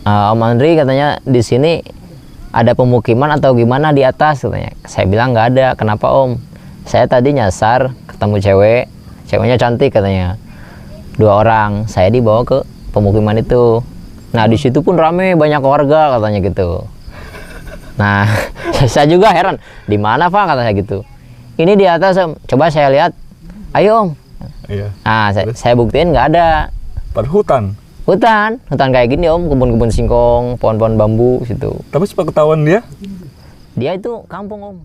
Om Andri katanya di sini ada pemukiman atau gimana di atas katanya. Saya bilang nggak ada. Kenapa Om? Saya tadi nyasar ketemu ceweknya cantik katanya. 2 orang. Saya dibawa ke pemukiman itu. Nah di situ pun rame, banyak warga katanya gitu. Nah saya juga heran, di mana Pak katanya gitu. Ini di atas Om. Coba saya lihat. Ayo Om. Iya. Nah saya buktiin nggak ada. Pada hutan. Hutan kayak gini Om, kebun-kebun singkong, pohon-pohon bambu situ. Tapi sempat ketahuan dia? Dia itu kampung Om.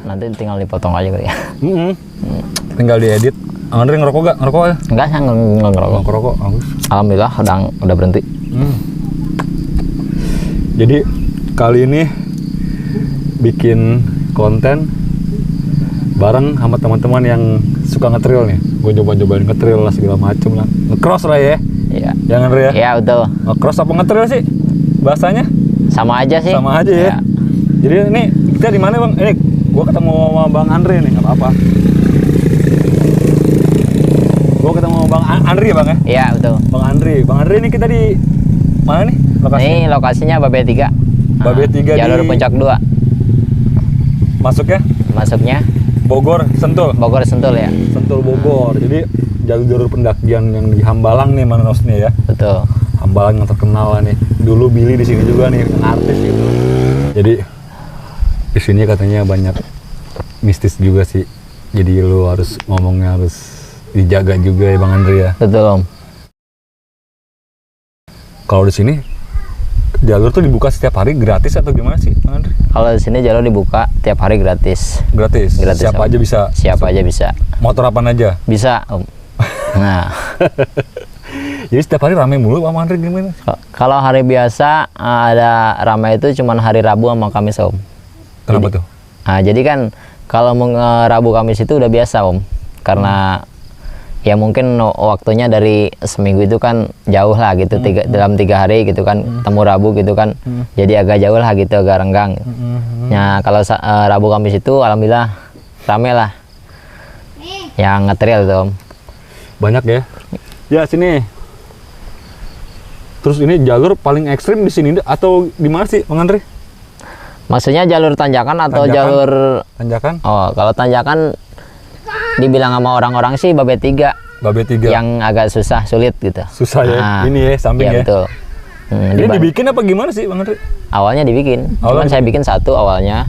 Nanti tinggal dipotong aja kali ya. Tinggal diedit. Andri ngerokok gak? Ngerokok ya? Enggak, saya nggak ngerokok. Ngerokok, bagus. Alhamdulillah udah berhenti. Jadi kali ini bikin konten bareng sama teman-teman yang suka ngetrail nih. Gue coba-cobain ngetrail lah segala macem lah. Nge-cross lah ya? Iya. Jangan Andri ya? Iya betul. Nge-cross apa ngetrail sih? Bahasanya? Sama aja sih. Sama aja ya? Iya. Jadi ini kita di mana Bang? Ini gue ketemu sama Bang Andri nih, nggak apa-apa. Gue ketemu Bang Andri ya Bang ya? Iya betul. Bang Andri ini kita di mana nih lokasinya? Ini lokasinya Babe 3. Babe 3 jalur di Puncak 2. masuknya Masuknya Bogor Sentul. Bogor Sentul ya. Sentul Bogor. Jadi jalur pendakian yang di Hambalang nih Manos nih ya. Betul. Hambalang yang terkenal lah nih. Dulu Billy di sini juga nih, yang artis gitu. Jadi di sini katanya banyak mistis juga sih. Jadi lu harus ngomongnya harus dijaga juga ya Bang Andri ya. Betul Om. Kalau di sini jalur tuh dibuka setiap hari gratis atau gimana sih Bang Andri? Kalau di sini jalur dibuka tiap hari gratis. Gratis. Gratis, Siapa Om. aja bisa. Siapa aja bisa. Motor apaan aja? Bisa Om. Nah, Jadi setiap hari ramai mulu Bang Andri gimana? kalau hari biasa ada ramai itu cuman hari Rabu sama Kamis Om. Kenapa tuh? Nah, jadi kan kalau Rabu Kamis itu udah biasa Om. Karena ya mungkin waktunya dari seminggu itu kan jauh lah gitu, dalam 3 hari gitu kan, temu Rabu gitu kan, jadi agak jauh lah gitu, agak renggang. Nah kalau Rabu Kamis itu alhamdulillah rame lah yang ngetrail tuh Om. Banyak ya? Ya sini. Terus ini jalur paling ekstrim di sini atau di mana sih Bang Andri? Maksudnya jalur tanjakan atau jalur tanjakan? Oh, kalau tanjakan dibilang sama orang-orang sih Babe 3. Babe 3. Yang agak sulit gitu. Susah ya. Nah, ini ya samping iya, ya. Betul. Ini dibikin apa gimana sih Bang Andri? Awalnya dibikin. Cuman saya bikin satu awalnya.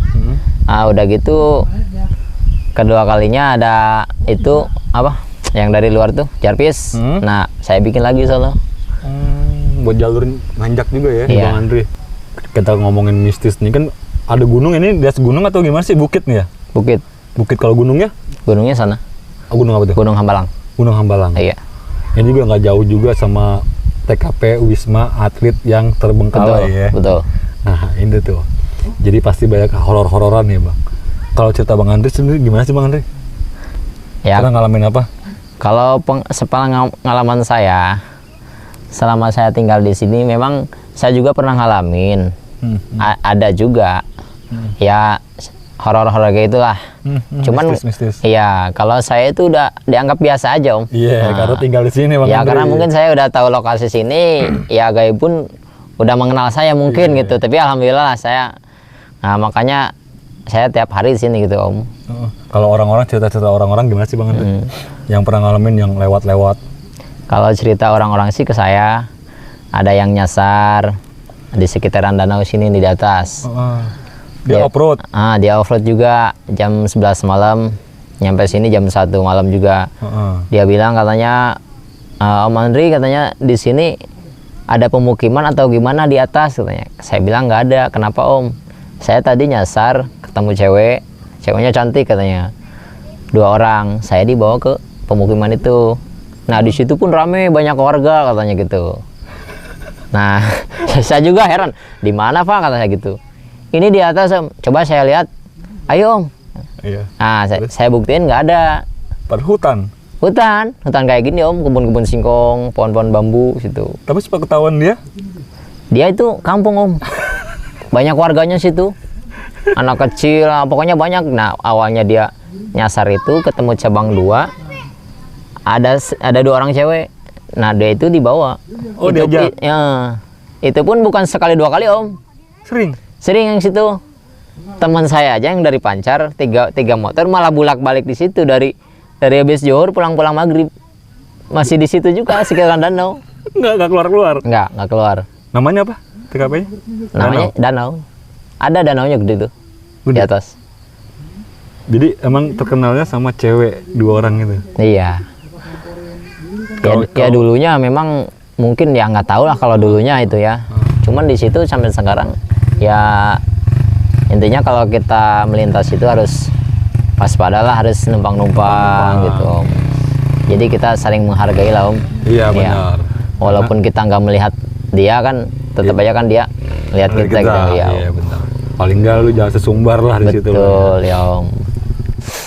Nah, udah gitu kedua kalinya ada itu apa? Yang dari luar tuh, jarpis. Nah, saya bikin lagi solo. Buat jalur nanjak juga ya, Iya. Bang Andri. Kita ngomongin mistis nih kan ada gunung ini, di atas gunung atau gimana sih? Bukit nih ya? Bukit. Bukit kalau gunungnya? Gunungnya sana. Oh, gunung apa tuh? Gunung Hambalang. Gunung Hambalang. Iya. Ini juga nggak jauh juga sama TKP Wisma Atlet yang terbengkalai Betul, ya. betul. Nah ini tuh, jadi pasti banyak horor-hororan ya bang. Kalau cerita Bang Andri sendiri gimana sih Bang Andri? Ya, Pernah ngalamin apa? kalau pengalaman saya selama saya tinggal di sini, memang saya juga pernah ngalamin. Ada juga, ya horor-horor kayak itulah. Cuman, mistis. iya, kalau saya itu udah dianggap biasa aja om. Iya, Nah, karena tinggal di sini Bang ya Andri. karena mungkin saya udah tahu lokasi sini, ya gaib pun udah mengenal saya mungkin gitu. Tapi alhamdulillah saya, nah makanya saya tiap hari di sini gitu om. Kalau orang-orang cerita-cerita orang-orang gimana sih Bang Andri? Yang pernah ngalamin yang lewat-lewat? Kalau cerita orang-orang sih ke saya, ada yang nyasar di sekitaran danau sini di atas. Dia off-road? Dia off-road juga jam 11 malam, nyampe sini jam 1 malam juga. Dia bilang katanya, Om Andri katanya di sini ada pemukiman atau gimana di atas katanya. Saya bilang nggak ada, kenapa om? Saya tadi nyasar, ketemu ceweknya cantik katanya. 2 orang, saya dibawa ke pemukiman itu. Nah di situ pun rame, banyak warga katanya gitu. Nah saya juga heran, di mana pak katanya gitu. Ini di atas om, coba saya lihat. Ayo om. Iya. Nah saya buktiin nggak ada. Pada hutan? Hutan kayak gini om, kebun-kebun singkong, pohon-pohon bambu situ. Tapi sempat ketahuan dia? Dia itu kampung om, banyak warganya situ, anak kecil, pokoknya banyak. Nah awalnya dia nyasar itu ketemu cabang 2, ada 2 orang cewek. Nah dia itu dibawa. Oh itu, diajak? Ya, itu pun bukan sekali 2 kali om, sering yang situ. Teman saya aja yang dari Pancar, tiga motor malah bulak-balik di situ dari habis Johor pulang maghrib, masih di situ juga sekitaran danau. Nggak keluar? Nggak keluar. Namanya apa TKP-nya? Namanya danau. Ada danaunya gede tuh di atas. Jadi emang terkenalnya sama cewek 2 orang gitu? Iya. Ya dulunya memang mungkin ya nggak tahu lah kalau dulunya itu ya. Cuman di situ sampai sekarang ya intinya kalau kita melintas itu harus waspada lah, harus numpang gitu om. Jadi kita saling menghargai lah om. Iya benar. Walaupun kita nggak melihat dia kan, tetap aja kan dia lihat kita gitu ya. Iya benar. Paling nggak lu jangan sesumbar lah di situ. Betul ya om.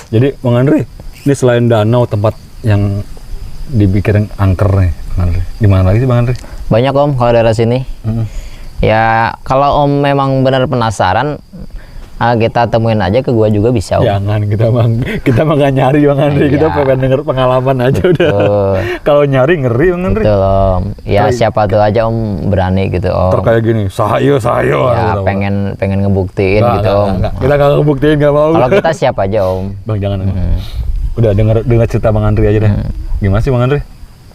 Jadi Bang Andri, ini selain danau tempat yang dibikin angker nih, Bang Andri. Di mana lagi sih Bang Andri? Banyak om kalau daerah sini. Ya kalau om memang benar penasaran, kita temuin aja ke gua juga bisa om. Jangan, kita mah nggak nyari Bang Andri, kita Iya. pengen denger pengalaman aja. Betul. Udah. Kalau nyari ngeri Bang Andri. Betul om. Ya siapa tuh aja om berani gitu om. Kayak gini, sahayo. Ya pengen ngebuktiin gitu om. Kita nggak ngebuktiin, nggak mau. Kalau kita siap aja om. Bang jangan. Udah dengar cerita Bang Andri aja deh. Gimana sih Bang Andri?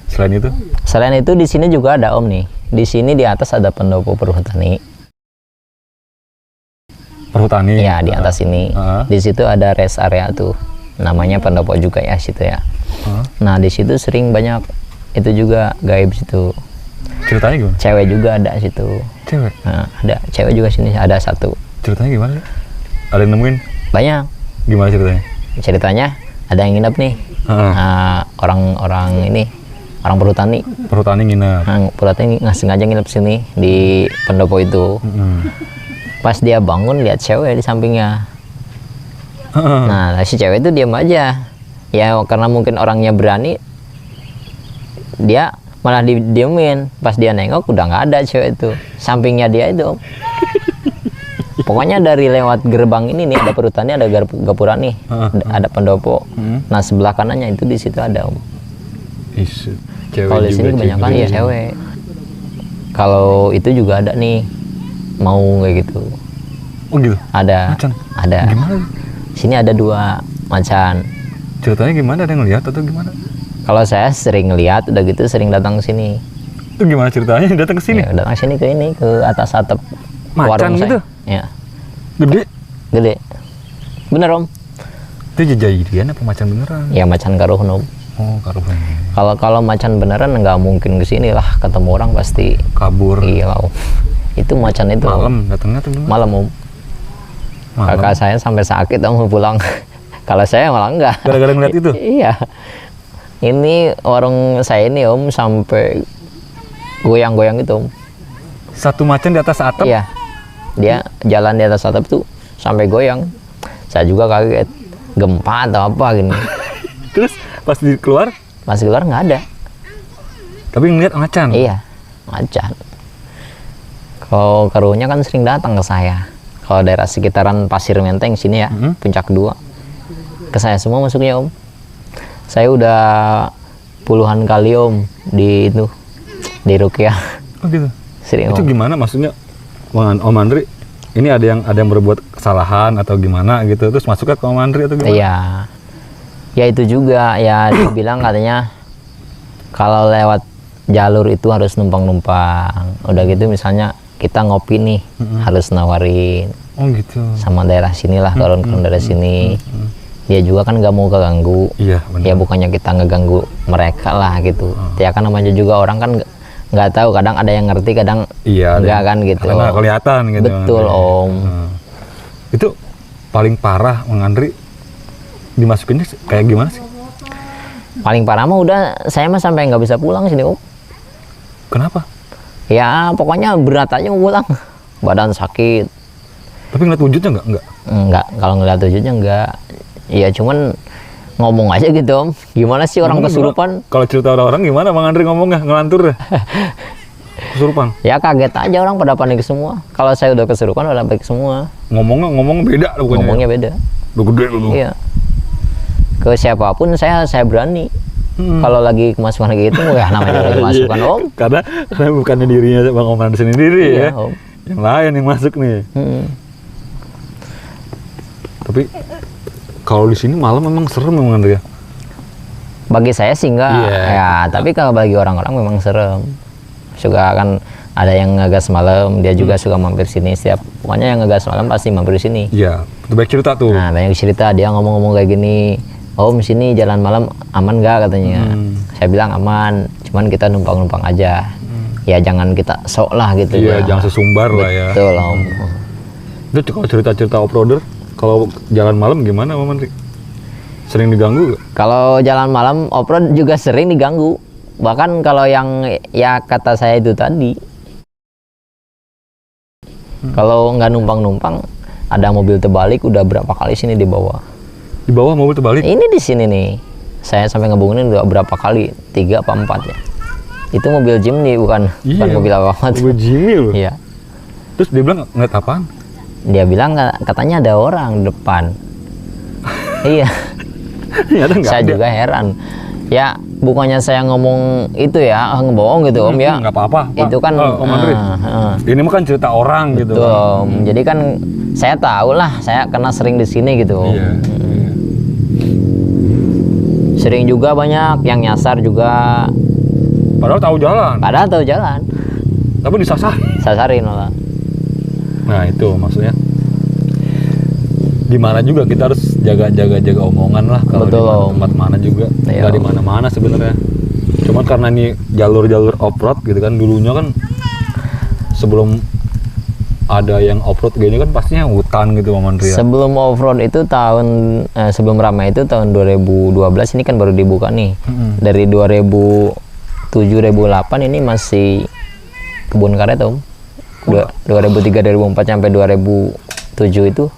Selain itu di sini juga ada om nih. Di sini di atas ada pendopo perhutani. Perhutani. Ya di atas ini. Di situ ada rest area tuh. Namanya pendopo juga ya situ ya. Nah di situ sering banyak itu juga gaib situ. Ceritanya gimana? Cewek juga ada situ. Cewek? Nah, ada cewek juga sini, ada 1. Ceritanya gimana sih? Ada yang nemuin? Banyak. Gimana ceritanya? Ceritanya ada yang nginep nih. Orang perhutani. Perhutani nginep. Perhutani nggak sengaja nginep sini di pendopo itu. Pas dia bangun lihat cewek di sampingnya. Nah si cewek itu diam aja. Ya karena mungkin orangnya berani, dia malah didiemin. Pas dia nengok udah nggak ada cewek itu, sampingnya dia itu. Pokoknya dari lewat gerbang ini nih ada perhutani, ada gapura nih, ada pendopo. Nah sebelah kanannya itu di situ ada om. Kalau di sini kebanyakan ya cewek. Kalau itu juga ada nih, mau kayak gitu. Oh gitu? Ada. Macan? Ada. Gimana? Sini ada 2 macan. Ceritanya gimana? Ada yang ngeliat atau gimana? Kalau saya sering lihat, udah gitu sering datang ke sini. Itu gimana ceritanya datang ke sini? Ya, datang sini ke ini, ke atas atap Macan warung gitu? saya. Ya, Gede? bener om. Itu jadian apa macan beneran? Ya macan karuhun om. Oh karuhun. Kalau macan beneran nggak mungkin ke sini lah, ketemu orang pasti kabur. Iya om. Itu macan itu malam datangnya tuh gimana? Malam om. Kakak saya sampai sakit om pulang. Kalau saya malah enggak. Gara-gara ngeliat itu? Iya. Ini warung saya ini om sampai goyang-goyang gitu Om. Satu macan di atas atap? Iya, dia jalan di atas atap tuh sampai goyang. Saya juga kaget, gempa atau apa gini. Terus pas keluar? Pas keluar nggak ada. Tapi ngeliat macan? Iya, macan. Kalau keruhnya kan sering datang ke saya. Kalau daerah sekitaran Pasir Menteng sini ya, Puncak 2. Ke saya semua masuknya Om. Saya udah puluhan kali Om di itu, di Ruqyah. Oh gitu? Sering Itu Om. gimana maksudnya Om Andri? Ini ada yang berbuat kesalahan atau gimana gitu, terus masuknya ke Om Andri atau gimana? Iya. Ya itu juga ya dibilang katanya kalau lewat jalur itu harus numpang-numpang. Udah gitu misalnya kita ngopi nih, harus nawarin Oh gitu. sama daerah sinilah, kawan-kawan daerah sini. Dia juga kan nggak mau keganggu. Iya benar. Ya bukannya kita ngeganggu mereka lah gitu. Ya kan namanya juga orang kan nggak tahu, kadang ada yang ngerti, kadang Iya. enggak kan gitu. Karena kelihatan gitu. Betul Andri. Om. Itu paling parah Om Andri dimasukinnya kayak gimana sih? Paling parah mah udah saya mah sampai nggak bisa pulang sini Om. Kenapa? Ya pokoknya berat aja mau pulang. Badan sakit. Tapi ngeliat wujudnya nggak? Enggak, kalau ngeliat wujudnya enggak. Ya cuman ngomong aja gitu Om. Gimana sih orang Ngomong kesurupan? gimana? Kalau cerita orang-orang gimana Bang Andri ngomongnya? Ngelantur ya? Kesurupan? Ya kaget aja, orang pada panik semua. Kalau saya udah kesurupan udah panik semua. Ngomong beda pokoknya. Ngomongnya beda. Udah gede lu. Iya. Ke siapapun saya berani. Kalau lagi kemasukan gitu ya namanya lagi kemasukan Om. Karena bukannya dirinya Bang Om Andri sendiri Iya, ya. Om. Yang lain yang masuk nih. Tapi kalau di sini malam memang serem Bang Andri ya. Bagi saya sih enggak. Iya. Ya, tapi kalau bagi orang-orang memang serem. Suka kan ada yang ngegas malam, dia juga suka mampir sini setiap. Pokoknya yang ngegas malam pasti mampir sini. Iya, itu baik cerita tuh. Nah, banyak cerita dia ngomong-ngomong kayak gini. Om sini jalan malam aman nggak katanya. Saya bilang aman, cuman kita numpang-numpang aja. Ya jangan kita sok lah gitu. Iya, ya. jangan sesumbar lah ya. Betul Om. Itu kalau cerita-cerita off-roader, kalau jalan malam gimana Om Andri? Sering diganggu gak? Kalau jalan malam off-road juga sering diganggu. Bahkan kalau yang ya kata saya itu tadi, kalau nggak numpang-numpang, ada mobil terbalik udah berapa kali sini di bawah. Di bawah mobil terbalik? Ini di sini nih, saya sampai ngebungin udah berapa kali, 3 apa 4 ya. Itu mobil Jimny bukan mobil apa-apa. Mobil Jimny loh. Iya. Terus dia bilang ngeliat apaan? Dia bilang katanya ada orang di depan. Iya. Ternyata nggak Saya ada. juga heran. Ya bukannya saya ngomong itu ya ngebohong gitu Om ya. Nggak apa-apa. Pak. Itu kan Om Andri. Ini mah kan cerita orang gitu. betul Om. Jadi kan saya tahu lah, saya karena sering di sini gitu Om. Iya. Sering juga banyak yang nyasar juga. Padahal tahu jalan. Padahal tahu jalan. Tapi disasar. Sasarin malah. Nah itu maksudnya. Gimana juga kita harus jaga omongan lah kalau di Betul, Om. tempat mana juga. Iya, Nggak di Om. mana-mana sebenarnya. Cuman karena ini jalur-jalur off-road gitu kan, dulunya kan sebelum ada yang off-road gini kan pastinya hutan gitu Om Andri ya. Sebelum off-road itu sebelum ramai itu tahun 2012 ini kan baru dibuka nih. Dari 2007-2008 ini masih kebun karet Om. 2003-2004 sampai 2007 itu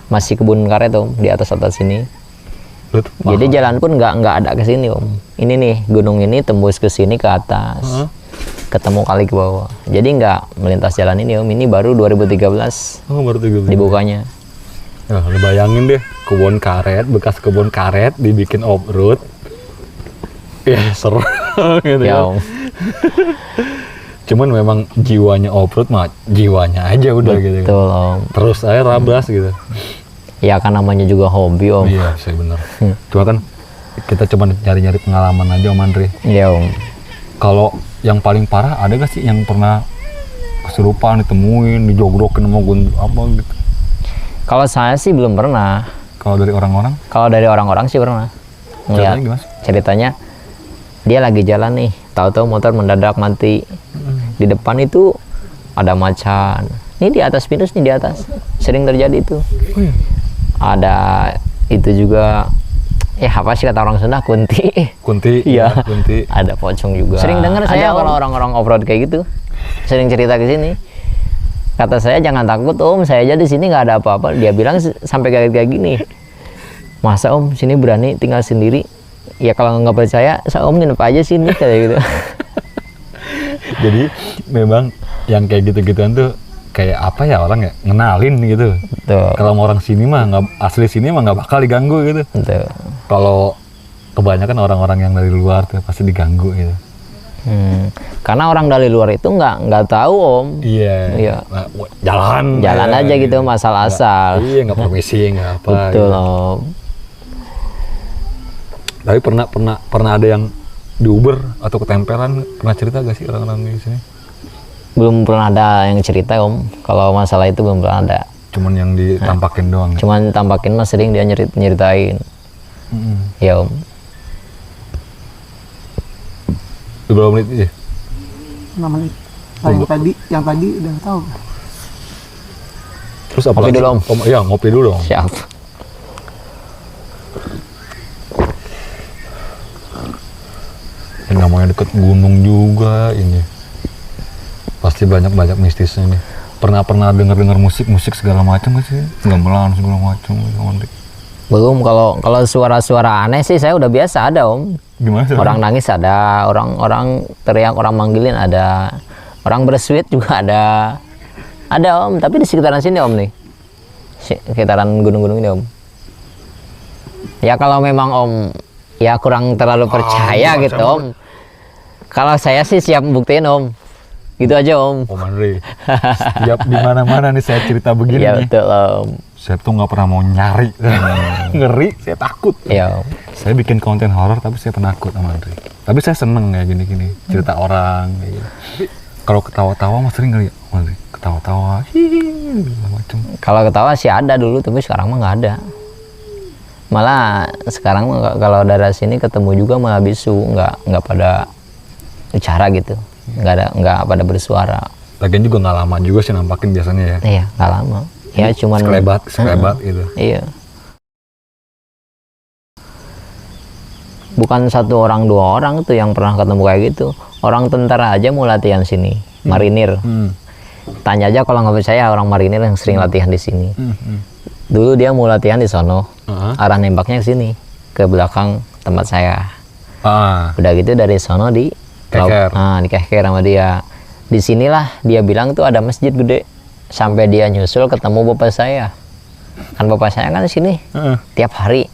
masih kebun karet Om di atas sini. Jadi jalan pun nggak ada ke sini Om. Ini nih gunung ini tembus ke sini ke atas. Ketemu kali ke bawah. Jadi nggak melintas jalan ini Om. Ini baru 2013 Oh baru 3 dibukanya. Nah, lu bayangin deh kebun karet, bekas kebun karet dibikin off-road. Ya seru gitu Ya ya. Om. Cuman memang jiwanya off-road mah jiwanya aja udah gitu. Betul Om. Terus saya rabas gitu. Ya kan namanya juga hobi Om. Iya, saya bener. Cuma kan kita cuma nyari-nyari pengalaman aja Om Andri. Iya Om. Kalau yang paling parah ada gak sih yang pernah kesurupan ditemuin, dijogrokin sama gunung apa gitu? Kalau saya sih belum pernah. Kalau dari orang-orang? Kalau dari orang-orang sih pernah. Ceritanya Ngeliat. gimana? Ceritanya dia lagi jalan nih, tahu-tahu motor mendadak mati. Di depan itu ada macan. Ini di atas pinus nih, di atas. Sering terjadi itu. Oh iya. Ada itu juga Ya apa sih kata orang Sunda, kunti. Kunti. Iya. Kunti. Ada pocong juga. Sering dengar saya kalau orang-orang off-road kayak gitu. Sering cerita ke sini. Kata saya jangan takut om, saya aja di sini nggak ada apa-apa. Dia bilang sampai kayak gini. Masa om sini berani tinggal sendiri? Ya kalau nggak percaya, om nginep aja sini kayak gitu. Jadi memang yang kayak gitu-gituan tuh kayak apa ya, orang ya ngenalin gitu. Betul. Kalau mau orang sini mah nggak, asli sini mah nggak bakal diganggu gitu. Betul. Kalau kebanyakan orang-orang yang dari luar tuh pasti diganggu gitu. Karena orang dari luar itu nggak tahu om. Iya. Nah, jalan aja gitu, masalah asal. Iya, nggak permisi, nggak apa. Betul gitu. om. Tapi pernah ada yang di Uber atau ketempelan, pernah cerita gak sih orang-orang di sini? Belum pernah ada yang cerita om. Kalau masalah itu belum pernah ada. Cuman yang ditampakin doang. Cuman tampakin mas sering dia nyeritain. Ya om. Berapa menit aja? 6 menit. Nah, yang tadi udah tahu. Terus apa Ngopi lagi? dulu, Om. Iya, ngopi dulu dong. Siap. Ini namanya deket gunung juga ini. Pasti banyak mistisnya nih. Pernah dengar musik segala macam gak sih? Gamelan segala macam. Belum, kalau suara-suara aneh sih saya udah biasa ada om. Gimana sih? Orang nangis ada, orang teriak, orang manggilin ada, orang bersuit juga ada om. Tapi di sekitaran sini om nih, sekitaran gunung-gunung ini om. Ya kalau memang om ya kurang terlalu percaya gitu om. Kalau saya sih siap buktiin om. Gitu aja om. Om Andre, setiap di mana-mana nih saya cerita begini Ya nih. betul om. Saya tuh nggak pernah mau nyari, ngeri, saya takut. Iya om. Saya bikin konten horor tapi saya penakut sama Andre. Tapi saya seneng ya gini-gini, cerita orang kayak gitu. Tapi kalau ketawa-tawa mas sering kali ya, Om Andre? Ketawa-tawa, segala macem. Kalau ketawa sih ada dulu, tapi sekarang mah nggak ada. Malah sekarang mah kalau daerah sini ketemu juga malah bisu, nggak pada bicara gitu, nggak pada bersuara. Lagian juga nggak lama juga sih nampakin biasanya ya. Iya, nggak lama. Ya cuman sekelebat gitu. Iya. Bukan satu orang dua orang tuh yang pernah ketemu kayak gitu. Orang tentara aja mau latihan sini, marinir. Tanya aja kalau nggak percaya orang marinir yang sering latihan di sini. Dulu dia mau latihan di sono, arah nembaknya ke sini, ke belakang tempat saya. Udah gitu dari sono di dikeker sama dia. Di sinilah dia bilang tuh ada masjid gede. Sampai dia nyusul ketemu bapak saya. Kan bapak saya kan di sini tiap hari.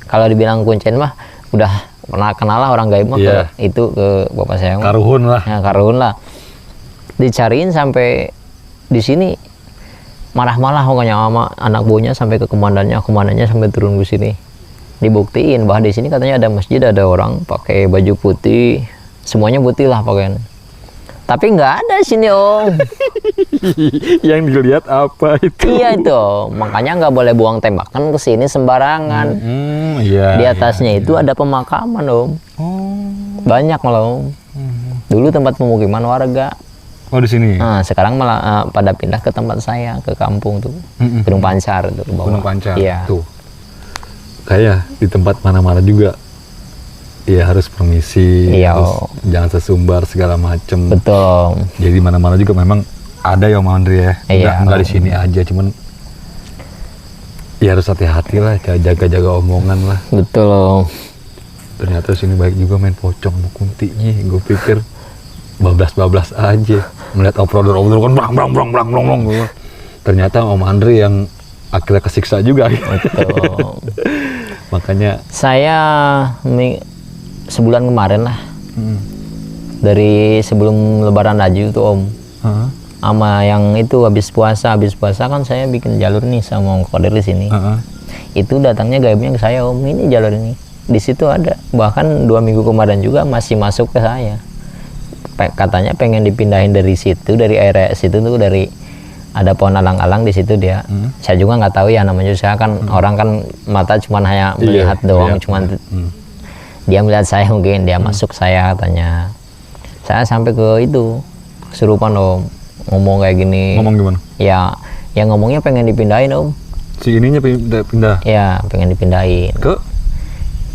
Kalau dibilang kuncen mah udah pernah kenal lah orang gaib mah ke bapak saya. Karuhun lah. Ya, karuhun lah. Dicariin sampai di sini marah-marah pokoknya sama anak buahnya sampai ke komandannya sampai turun ke sini. Dibuktiin bahwa di sini katanya ada masjid, ada orang pakai baju putih, semuanya putih lah pakaian. Tapi nggak ada sini om. Yang dilihat apa itu? Iya itu, makanya nggak boleh buang tembakan ke sini sembarangan. Di atasnya itu ada pemakaman om. Banyak malah om. Dulu tempat pemukiman warga. Oh di sini. Nah, sekarang malah pada pindah ke tempat saya, ke kampung tuh, Gunung Pancar tuh. Gunung Pancar. Iya. Tuh. Kayak di tempat mana-mana juga. Iya harus permisi, jangan sesumbar segala macem. Betul. Jadi mana-mana juga memang ada ya Om Andre ya. Enggak di sini aja, cuman ya harus hati-hati lah, jaga-jaga omongan lah. Betul. Ternyata sini baik juga main pocong Bu Kuntinya. Gue pikir bablas-bablas aja. Melihat off-roader kan blang. Ternyata Om Andre yang akhirnya kesiksa juga. Betul. Makanya saya sebulan kemarin lah, dari sebelum Lebaran aja itu om, sama yang itu habis puasa kan saya bikin jalur nih sama Om Kodir di sini. Itu datangnya gaibnya ke saya om, ini jalur ini, di situ ada, bahkan 2 minggu kemarin juga masih masuk ke saya. Katanya pengen dipindahin dari situ, dari area situ tuh, dari ada pohon alang-alang di situ dia. Saya juga nggak tahu ya namanya, saya kan orang kan mata cuman hanya melihat doang, cuman dia melihat saya mungkin dia masuk saya katanya. Saya sampai ke itu kesurupan om, ngomong kayak gini. Ngomong gimana? Ya, yang ngomongnya pengen dipindahin om. Si ininya pindah. Ya, pengen dipindahin Ke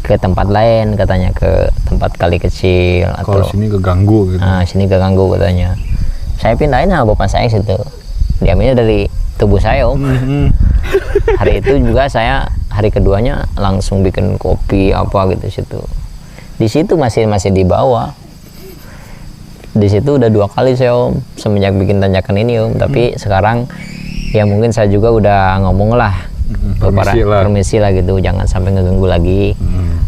ke tempat lain katanya, ke tempat kali kecil Kalau atau sini keganggu gitu. sini keganggu katanya. Saya pindahin sama bapak saya situ, diambilnya dari tubuh saya om. Hari itu juga saya hari keduanya langsung bikin kopi apa gitu situ. Di situ masih di bawah. Di situ udah 2 kali saya om semenjak bikin tanjakan ini om. Tapi sekarang ya mungkin saya juga udah ngomong lah, permisi lah gitu, jangan sampai ngeganggu lagi.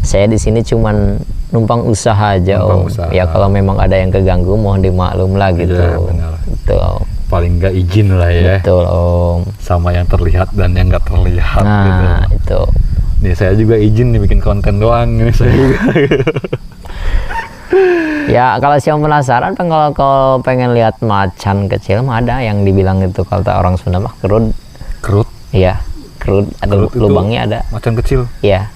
Saya di sini cuman numpang usaha aja om. Ya kalau memang ada yang keganggu mohon dimaklum lah gitu. Ya, benar. Betul om. Paling nggak izin lah ya. Betul om. Sama yang terlihat dan yang nggak terlihat gitu. Nah itu. Nih saya juga izin nih bikin konten doang ini saya juga. Ya kalau siapa penasaran kalau pengen lihat macan kecil mah ada yang dibilang itu kalau orang Sunda mah kerut. Kerut. Iya, kerut ada Kerut itu lubangnya ada. Macan kecil. Iya.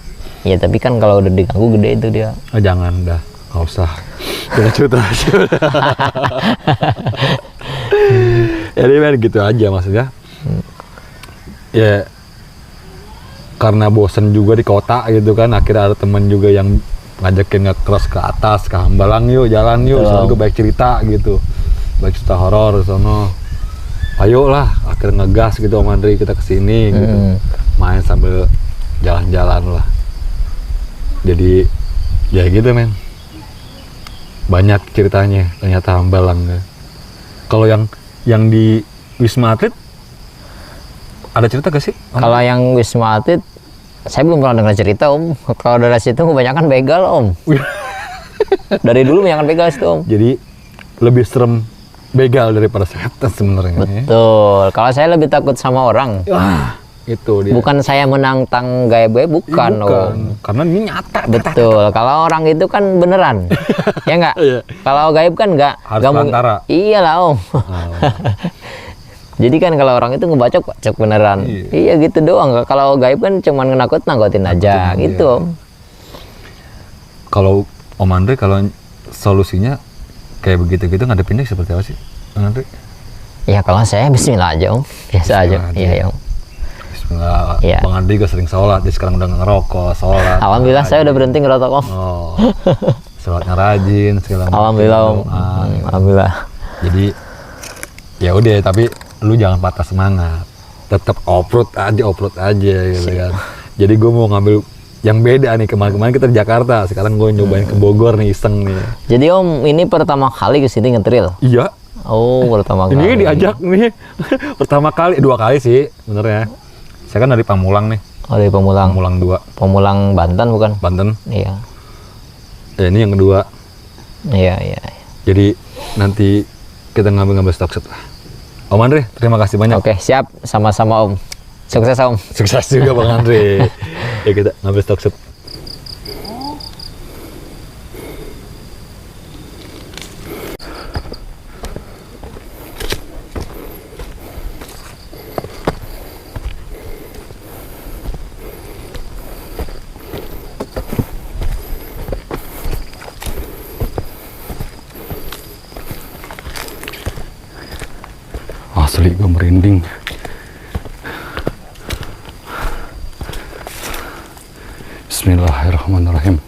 Ya tapi kan kalau udah diganggu gede itu dia. Oh, jangan dah, nggak usah. Kita cerita aja. Jadi men gitu aja maksudnya. Ya karena bosen juga di kota gitu kan, akhirnya ada teman juga yang ngajakin nge-cross ke atas, ke Hambalang yuk, jalan yuk, soalnya gue baik cerita gitu, baik cerita horor sono. Ayo lah, akhirnya ngegas gitu Om Andri, kita kesini gitu, main sambil jalan-jalan lah. Jadi ya gitu men, banyak ceritanya ternyata Hambalang. Kalau yang di Wisma Atlet ada cerita gak sih? Kalau yang Wisma Atlet saya belum pernah dengar cerita om. Kalau dari situ kebanyakan begal om. Dari dulu kebanyakan begal situ om. Jadi lebih serem begal daripada setan sebenarnya. Betul. Kalau saya lebih takut sama orang. Wah, itu dia. Bukan saya menantang gaib-gaib, bukan om. Karena ini nyata. Betul. Kalau orang itu kan beneran. Ya enggak? Iya. Kalau gaib kan enggak. Harus perantara. Iyalah om. Jadi kan kalau orang itu ngebacok beneran. Iya gitu doang. Kalau gaib kan cuman nakutin aja gitu om. Kalau Om Andre kalau solusinya kayak begitu-gitu ngadepinnya seperti apa sih Om Andre? Ya kalau saya bismillah aja om. Biasa aja. Iya om. Bismillah. Iya. Bang Andri juga sering sholat, dia sekarang udah ngerokok, sholat. Alhamdulillah saya udah berhenti ngerokok om. Oh, sholatnya rajin segala macam. Alhamdulillah om. Alhamdulillah. Jadi ya udah, tapi lu jangan patah semangat, tetap off-road aja gitu kan. Jadi gue mau ngambil yang beda nih, kemarin kita di Jakarta, sekarang gue nyobain ke Bogor nih, iseng nih. Jadi om ini pertama kali kesini nge-trail? Iya. Oh pertama kali. Ini diajak nih, pertama kali, 2 kali sih sebenarnya. Saya kan dari Pamulang nih. Oh dari Pamulang. Pamulang 2. Pamulang Banten bukan? Banten. Iya. Ya, ini yang kedua. Iya. Jadi nanti kita ngambil stok set lah. Om Andre, terima kasih banyak. Oke, siap. Sama-sama Om. Sukses Om. Sukses juga Bang Andre. Ya kita ngambil stok set. Asli gue merinding. Bismillahirrahmanirrahim.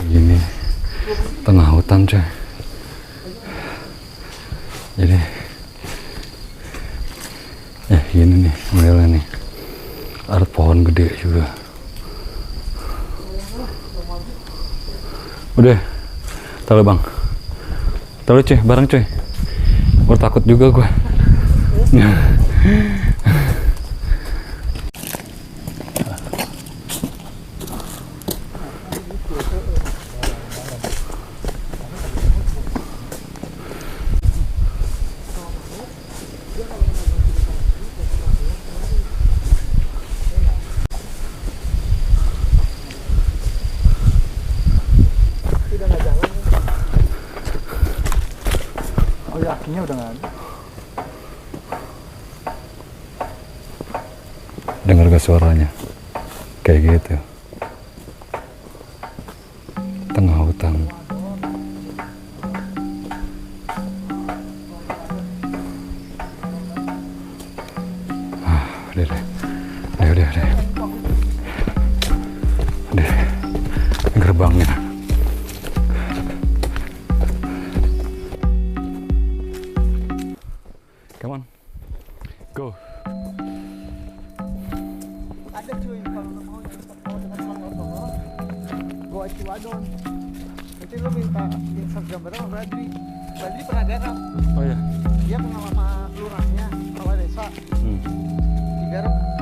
Gini tengah hutan coy. Jadi gini nih modelnya nih. Ada pohon gede juga. Udah, tahu bang, tahu cuy, bareng cuy. Gue takut juga gue. Oh ya, akhirnya udah nggak ada. Dengar gak suaranya? Kayak gitu. Tengah hutan. gerbangnya. Come on, go. Ada cuy kalau lu mau dengan Bang Oto, gua Ciwadon. Nanti lu minta Instagram berapa sama Bradley. Bradley pernah garap. Oh ya. Dia kenal sama lurahnya, kepala desa. Hmm. Digarap